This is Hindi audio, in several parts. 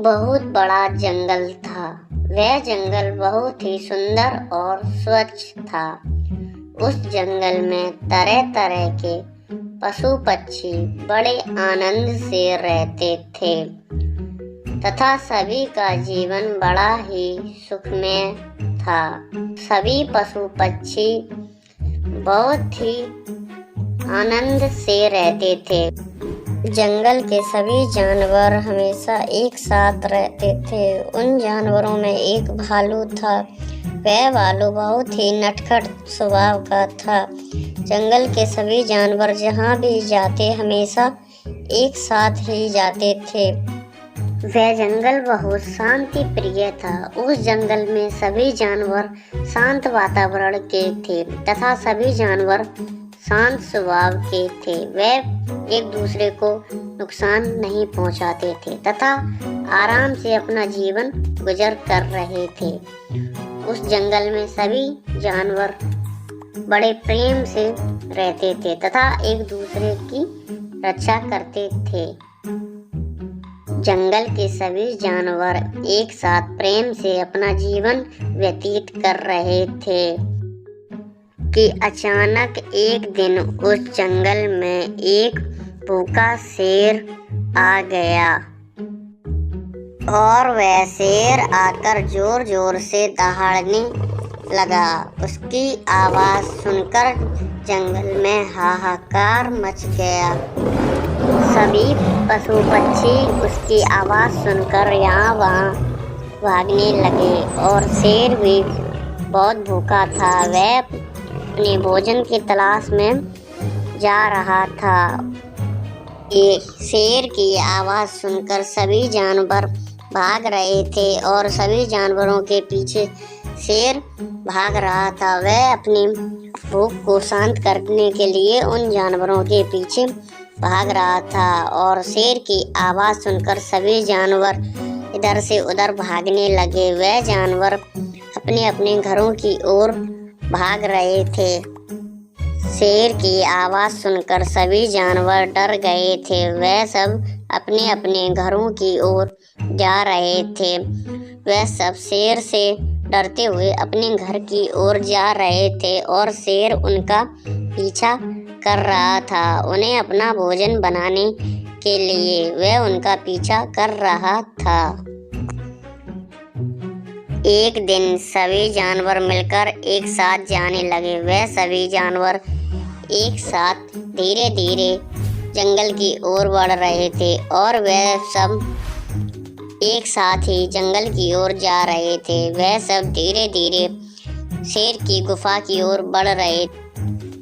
बहुत बड़ा जंगल था। वह जंगल बहुत ही सुंदर और स्वच्छ था। उस जंगल में तरह तरह के पशु पक्षी बड़े आनंद से रहते थे तथा सभी का जीवन बड़ा ही सुखमय था। सभी पशु पक्षी बहुत ही आनंद से रहते थे। जंगल के सभी जानवर हमेशा एक साथ रहते थे। उन जानवरों में एक भालू था। वह भालू बहुत ही नटखट स्वभाव का था। जंगल के सभी जानवर जहाँ भी जाते हमेशा एक साथ ही जाते थे। वह जंगल बहुत शांति प्रिय था। उस जंगल में सभी जानवर शांत वातावरण के थे तथा सभी जानवर शांत स्वभाव के थे। वे एक दूसरे को नुकसान नहीं पहुंचाते थे तथा आराम से अपना जीवन गुजर कर रहे थे। उस जंगल में सभी जानवर बड़े प्रेम से रहते थे तथा एक दूसरे की रक्षा करते थे। जंगल के सभी जानवर एक साथ प्रेम से अपना जीवन व्यतीत कर रहे थे कि अचानक एक दिन उस जंगल में एक भूखा शेर आ गया और वह शेर आकर जोर जोर से दहाड़ने लगा। उसकी आवाज सुनकर जंगल में हाहाकार मच गया। सभी पशु पक्षी उसकी आवाज सुनकर यहाँ वहाँ भागने लगे और शेर भी बहुत भूखा था। वह अपने भोजन की तलाश में जा रहा था। ये शेर की आवाज़ सुनकर सभी जानवर भाग रहे थे और सभी जानवरों के पीछे शेर भाग रहा था। वह अपनी भूख को शांत करने के लिए उन जानवरों के पीछे भाग रहा था और शेर की आवाज़ सुनकर सभी जानवर इधर से उधर भागने लगे। वह जानवर अपने अपने घरों की ओर भाग रहे थे। शेर की आवाज़ सुनकर सभी जानवर डर गए थे। वह सब अपने अपने घरों की ओर जा रहे थे। वह सब शेर से डरते हुए अपने घर की ओर जा रहे थे और शेर उनका पीछा कर रहा था। उन्हें अपना भोजन बनाने के लिए वह उनका पीछा कर रहा था। एक दिन सभी जानवर मिलकर एक साथ जाने लगे। वह सभी जानवर एक साथ धीरे धीरे जंगल की ओर बढ़ रहे थे और वह सब एक साथ ही जंगल की ओर जा रहे थे। वह सब धीरे धीरे शेर की गुफा की ओर बढ़ रहे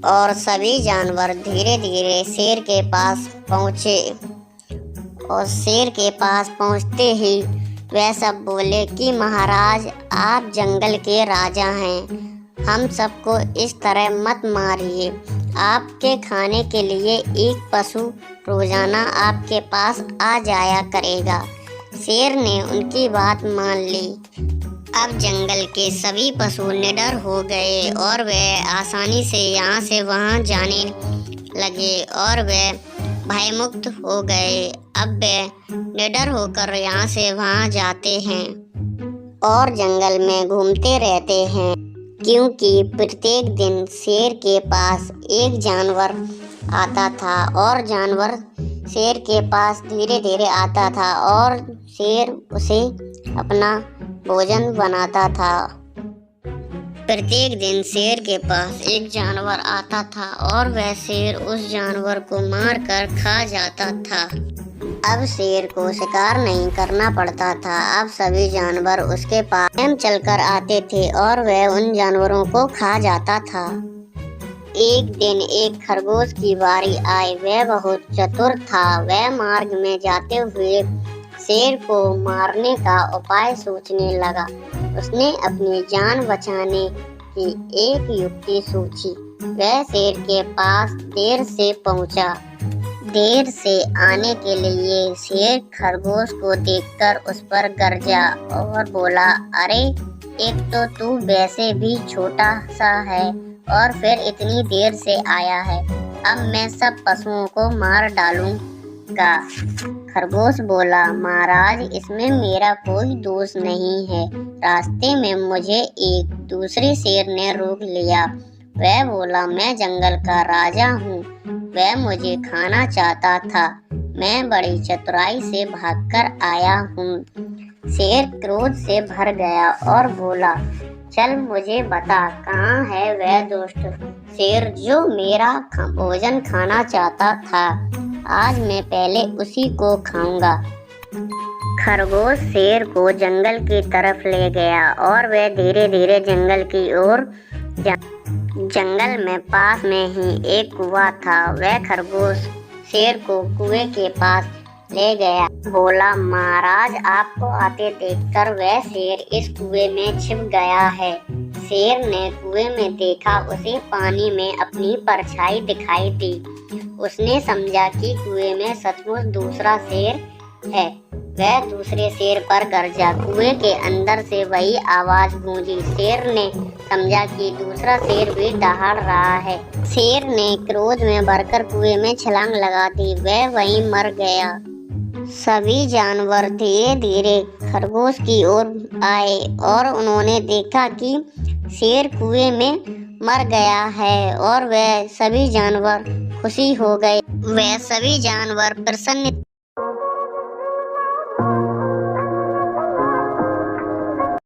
और सभी जानवर धीरे धीरे शेर के पास पहुँचे और शेर के पास पहुँचते ही वह सब बोले कि महाराज, आप जंगल के राजा हैं। हम सबको इस तरह मत मारिए। आपके खाने के लिए एक पशु रोजाना आपके पास आ जाया करेगा। शेर ने उनकी बात मान ली। अब जंगल के सभी पशु निडर हो गए और वे आसानी से यहाँ से वहाँ जाने लगे और वे भयमुक्त हो गए। अब वे निडर होकर यहाँ से वहाँ जाते हैं और जंगल में घूमते रहते हैं, क्योंकि प्रत्येक दिन शेर के पास एक जानवर आता था और जानवर शेर के पास धीरे धीरे आता था और शेर उसे अपना भोजन बनाता था। प्रत्येक दिन शेर के पास एक जानवर आता था और वह शेर उस जानवर को मारकर खा जाता था। अब शेर को शिकार नहीं करना पड़ता था। अब सभी जानवर उसके पास स्वयं चलकर आते थे और वह उन जानवरों को खा जाता था। एक दिन एक खरगोश की बारी आई। वह बहुत चतुर था। वह मार्ग में जाते हुए शेर को मारने का उपाय सोचने लगा। उसने अपनी जान बचाने की एक युक्ति सोची। वह शेर के पास देर से पहुंचा। देर से आने के लिए शेर खरगोश को देखकर उस पर गरजा और बोला, अरे, एक तो तू वैसे भी छोटा सा है और फिर इतनी देर से आया है। अब मैं सब पशुओं को मार डालूंगा। खरगोश बोला, महाराज इसमें मेरा कोई दोष नहीं है। रास्ते में मुझे एक दूसरे शेर ने रोक लिया। वह बोला, मैं जंगल का राजा हूँ। वह मुझे खाना चाहता था। मैं बड़ी चतुराई से भागकर आया हूँ। शेर क्रोध से भर गया और बोला, चल मुझे बता, कहाँ है वह दुष्ट शेर जो मेरा भोजन खाना चाहता था। आज मैं पहले उसी को खाऊंगा। खरगोश शेर को जंगल की तरफ ले गया और वह धीरे धीरे जंगल की ओर जंगल में पास में ही एक कुआं था। वह खरगोश शेर को कुएं के पास ले गया। बोला, महाराज आपको आते देखकर वह शेर इस कुएं में छिप गया है। शेर ने कुएं में देखा, उसे पानी में अपनी परछाई दिखाई दी। उसने समझा कि कुएं में सचमुच दूसरा शेर है। वह दूसरे शेर पर गरजा। कुएं के अंदर से वही आवाज गूंजी। शेर ने समझा कि दूसरा शेर भी दहाड़ रहा है। शेर ने क्रोध में भरकर कुएं में छलांग लगा दी। वह वहीं मर गया। सभी जानवर धीरे धीरे खरगोश की ओर आए और उन्होंने देखा कि शेर कुएं में मर गया है और वह सभी जानवर खुशी हो गए। वह सभी जानवर प्रसन्न